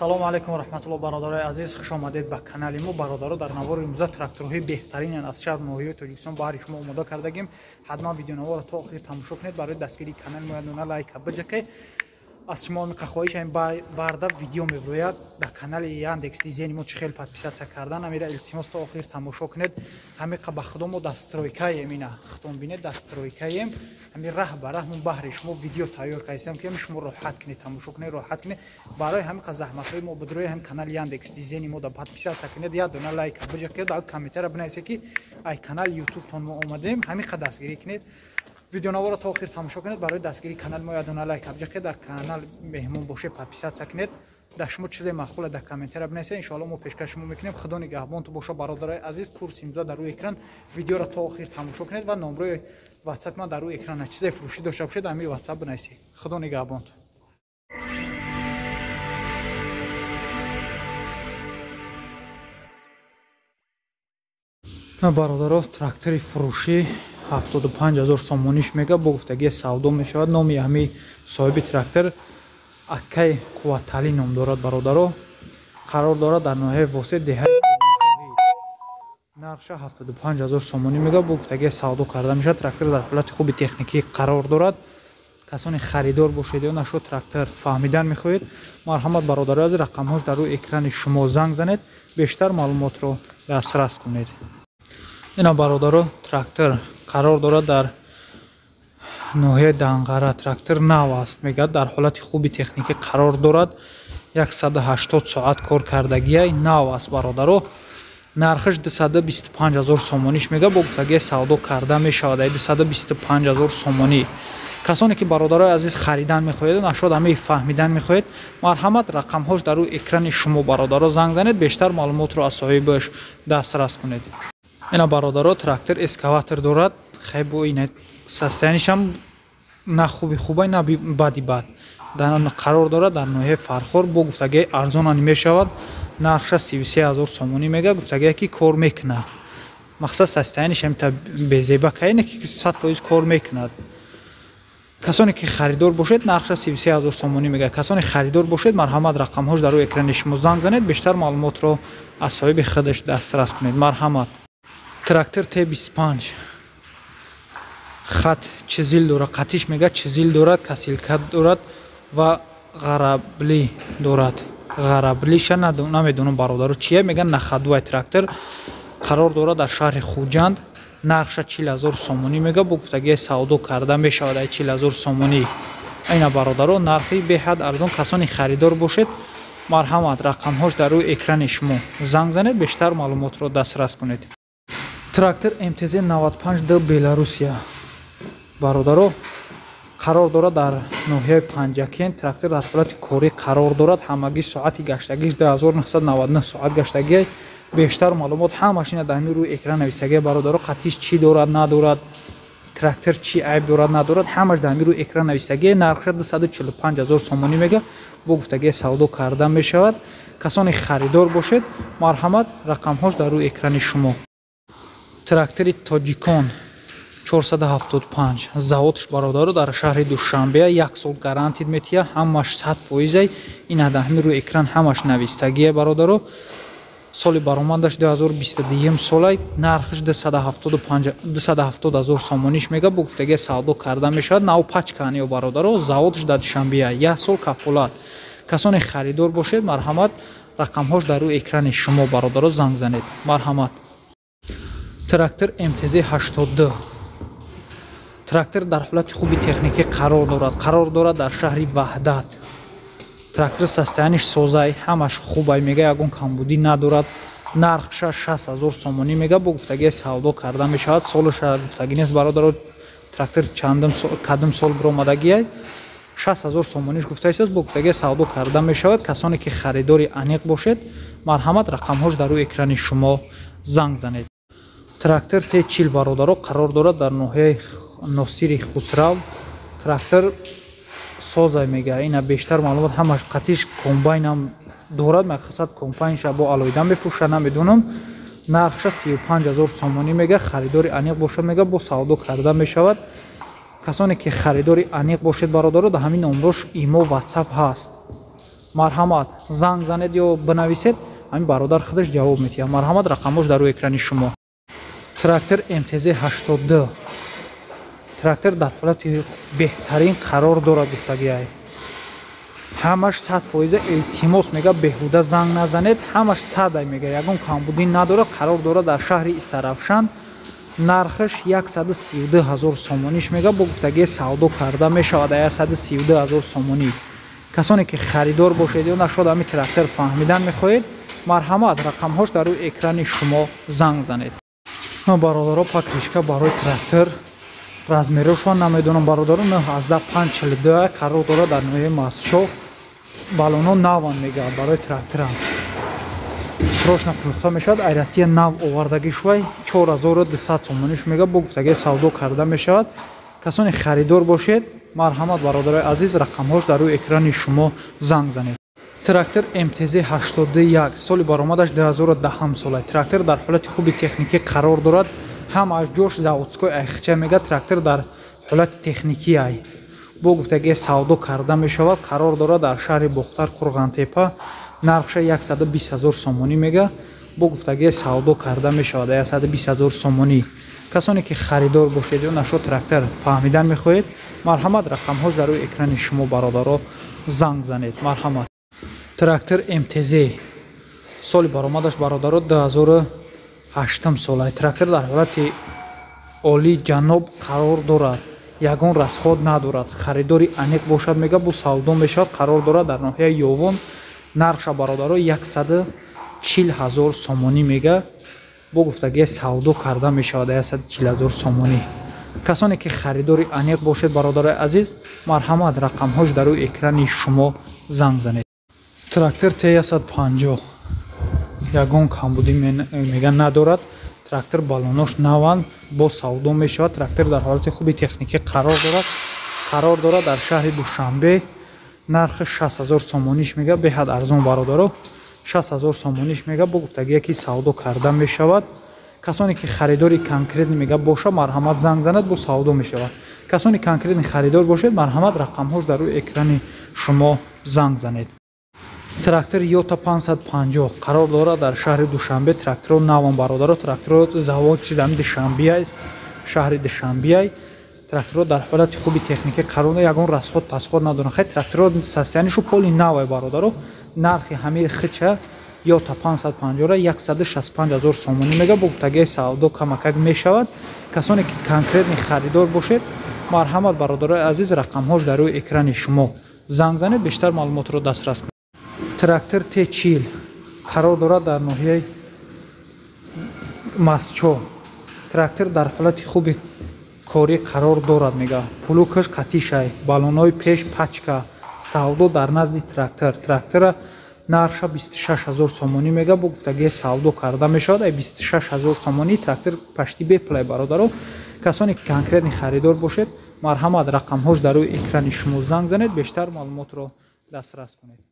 Ассалому алайкум ва раҳматуллоҳ бародарои азиз, хуш омадед ба канали мо. Бародаро дар навори имрӯза тракторҳои беҳтарин аз шаҳр ноҳияи Тоҷикистон баҳри шумо омода кардагим. Ҳатман видеонаворро то охир тамошо кунед. Барои дастгирии канали мо ядона лайка биҷакед. аз шумо хоҳишам барда видео меброяд дар канали Яндекс Дизайни мо чӣ хел подписатсия кардан, амира илтимос то охир тамошо кунед. ҳамиқа ба худо мо дастройкаем, ина худом бинед дастройкаем, ҳами раҳ ба раҳ мо баҳри шумо видео тайёр кардем ки шумо роҳат кунед, тамошо кунед, роҳат кунед. барои ҳамиқа заҳматҳои мо бидрои ҳам канали Яндекс Дизайни мо да подписатсия кунед, я дона лайка биҷакед, дар комментария бинависед ки ай канали YouTube тон мо омадем, ҳамиқа дастгирӣ кунед. видеонаворро то охир тамошо кунед. барои дастгирии канали мо ядона лайк биҷакед, дар канал меҳмон бошед, подписатсия кунед. дар шумо чизе маххула дар комментария бинависед, иншоалло мо пешкаш шумо мекунем. худо нигаҳбон ту боша бародарои азиз. курси имзо дар рӯи экран видеоро то охир тамошо кунед ва номрои WhatsApp ма дар рӯи экран чизе фурӯшӣ дошта бошед, ами WhatsApp бинависед. худо нигаҳбон ту. бародаро, трактори фурӯшӣ 75000 сомониш мега бо гуфтагии савдо мешавад. номи ҳами соҳиби трактор Акай Қувваталӣ ном дорад. бародаро, қарор дорад дар ноҳияи Восед деҳаи нарша 75000 сомонӣ мега бо гуфтагии савдо карда мешавад. трактор дар ҳолати хуби техникӣ қарор дорад. касоне харидор бошед ё нашо трактор фаҳмидан мехоҳед, марҳамат бародарои азиз, рақамҳош дар рӯи экрани шумо занг занед, бештар маълумотро дастрас кунед. ина бародаро, трактор қарор дорад дар ноҳияи Данғара. трактор нав аст, мегӯяд дар ҳолати хуби техникӣ қарор дорад. 180 соат кор кардагия нав аст. бародаро, нархиш 225000 сомониш мега бо гуфтагии савдо карда мешавад. 225000 сомонӣ. касоне ки бародарои азиз харидан мехоҳед, нашод ҳамаи фаҳмидан мехоҳед, марҳамат рақамҳош дар рӯи экрани шумо бародаро занг занед, бештар маълумотро аз соҳибаш дастрас кунед. ина бародаро, трактор эскаватор дорад. хебо ина состоянишам на хуби хубай, на бади бад. қарор дорад дар ноҳияи Фархор бо гуфтагии арзона мешавад. нархша 33000 сомонӣ мега, гуфтагие ки кор мекунад. мақсад состоянишам та безеба кайне ки 100% кор мекунад. касоне ки харидор бошед, нархша 33000 сомонӣ мега. касоне харидор бошед, марҳамат рақамҳош дар рӯи экрани шумо занг занед, бештар маълумотро аз соҳиби худаш дастрас кунед. марҳамат. трактор Т25 хат чизил дорад, қатиш мега чизил дорад, касилка дорад ва ғарабли дорад. ғараблиша намедонам бародаро чия, меган нахадвай. трактор қарор дорад дар шаҳри Хуҷанд. нархша 40000 сомонӣ мега бо гуфтагии савдо карда мешавад. 40000 сомонӣ. ина бародаро, нархи беҳад арзон. касони харидор бошед, марҳамат рақамҳош дар рӯи экрани шумо занг занед, бештар маълумотро дастрас кунед. трактор МТЗ 95D Беларусия. бародаро, қарор дорад дар ноҳияи Панҷакен. трактор дар ҳолати корӣ қарор дорад. ҳамагӣ соати гаштагиш 2999 соат гаштагия. бештар маълумот ҳамаш ина дар ҳамин рӯи экран нависагия. бародаро, қатиш чӣ дорад надорад, трактор чӣ айб дорад надорад, ҳамаш дар ҳамин рӯи экран нависагия. нархша 245000 сомонӣ мега бо гуфтагии савдо карда мешавад. касоне харидор бошед, марҳамат рақамҳош дар рӯи экрани шумо. трактори Тоҷикон 475 заводш бародаро дар шаҳри Душанбе. 1 сол гарантид метия, ҳамаш 100%. ина дар ҳамин рӯи экран ҳамаш навистагия. бародаро, соли баромандаш 2022 солай. нархиш 275000 сомониш мега бо гуфтагии савдо карда мешавад. нав пачканиё бародаро, заводш дар Душанбе. 1 сол кафолат. касоне харидор бошед, марҳамат рақамҳош дар рӯи экрани шумо бародаро занг занед. марҳамат. трактор МТЗ 80D. трактор дар ҳолати хуби техникӣ қарор дорад. қарор дорад дар шаҳри Ваҳдат. трактор состояниш созай, ҳамаш хубай мега, ягон камбудӣ надорад. нархша 6000 сомонӣ мега бо гуфтагии савдо карда мешавад. солуша гуфтагӣ нест бародаро, трактор кадом сол биромадагия. 6000 сомониш гуфтааст, бо гуфтагии савдо карда мешавад. касоне ки харидори аниқ бошед, марҳамат рақамҳош дар рӯи экрани шумо занг занед. трактор Т40 бародаро, қарор дорад дар ноҳияи Носири Хусрав. трактор созай мега, ина бештар маълумот ҳамаш қатиш комбайнам дорад, мақсад комбайнша бо алоҳида мефурӯшад, намедонам. нархша 35000 сомонӣ мега, харидори аниқ бошад мега, бо савдо карда мешавад. касоне ки харидори аниқ бошед бародаро, дар ҳамин номрош имо WhatsApp ҳаст. марҳамат занг занед ё бинависед, ҳамин бародар худаш ҷавоб медиҳад. Марҳамат, рақамҳош дар рӯи экрани шумо. Трактор МТЗ-82. Трактор дар ҳолати беҳтарин қарор дорад гуфтагиай. ҳамаш 100% илтимос мега беҳуда занг назанед, ҳамаш 100 мега, ягон камбудӣ надорад, қарор дорад дар шаҳри Истарафшан. нархаш 132 000 сомониш мега, бо гуфтагӣ савдо карда мешавад 132 000 сомонӣ. касоне ки харидор бошед ё нашуд ҳамин трактор фаҳмидан мехоҳед, марҳамат, рақамҳош дар рӯи экрани шумо занг занед. бародаро покришка барои трактор размерошон намедонам, бародаро 9.542 қарор дорад дар ноҳияи Масчо. балоно наван мегӯяд барои тракторам. срочно фурӯхта мешавад, айрасия нав овардагӣ шувай 4200 сомониш мега, бо гуфтагӣ савдо карда мешавад. касоне харидор бошед, марҳамат бародарои азиз, рақамҳош дар рӯи экрани шумо занг занед. трактор МТЗ-81 соли баромадаш 2010 солай. трактор дар ҳолати хуби техникӣ қарор дорад, ҳамааш ҷош заводской айхча мега, трактор дар ҳолати техникӣ ай. бо гуфтагӣ савдо карда мешавад, қарор дорад дар шаҳри Бохтар, Қурғантепа. нархша 120 000 сомонӣ мега, бо гуфтагӣ савдо карда мешавад 120 000 сомонӣ. касоне ки харидор бошед ё нашо трактор фаҳмидан мехоҳед, марҳамат, рақамҳош дар рӯи экрани шумо бародаро занг занед. марҳамат. трактор МТЗ соли баромадаш бародаро 2008 солай. трактор дар ҳолати олӣ ҷаноб қарор дорад, ягон расход надорад, харидори аниқ бошад мега, бо савдо мешавад, қарор дорад дар ноҳияи Ёвон. нархша бародаро 140 000 сомонӣ мега, бо гуфтагӣ савдо карда мешавад 140 000 сомонӣ. касоне ки харидори аниқ бошед, бародарои азиз, марҳамат, рақамҳош дар рӯи экрани шумо занг занед. трактор Т150 ягон камбудӣ мега надорад, трактор балонош наван, бо савдо мешавад, трактор дар ҳолати хуби техникӣ қарор дорад дар шаҳри Душанбе. нархи 60 000 сомониш мега, беҳад арзон бародаро, 60 000 сомониш мега, бо гуфтагие ки савдо карда мешавад. касоне ки харидори конкретни мега боша, марҳамат, занг занед, бо савдо мешавад. касоне конкретни харидор бошед, марҳамат, рақамҳош дар рӯи экрани шумо занг занед. трактор Йота 550 қарор дорад дар шаҳри Душанбе. трактор наван бародаро, трактор завод шидами Душанбе, шаҳри Душанбе. трактор дар ҳолати хуби техникӣ қарор дорад, ягон расход пасход надорад. хай трактор сасянишу поли навай бародаро. нархи ҳамин хича Йота 550 165 000 сомонӣ мега, бо гуфтагии савдо камакак мешавад. касоне ки конкретни харидор бошед, марҳамат, бародарои азиз, рақамҳош дар рӯи экрани шумо занг занед, бештар маълумотро дастрас кунед. трактор Т40 қарор дорад дар ноҳияи Масчо. трактор дар ҳолати хуби корӣ қарор дорад мега, пулукаш қатишай, балонои пеш пачка, савдо дар назди трактор. трактора нархша 26 000 сомонӣ мега, бо гуфтагии савдо карда мешавад 26 000 сомонӣ. трактор пашти беплай бародаро. касоне ки конкретни харидор бошед, марҳамат, рақамҳош дар рӯи экрани шумо занг занед, бештар маълумотро дастрас кунед.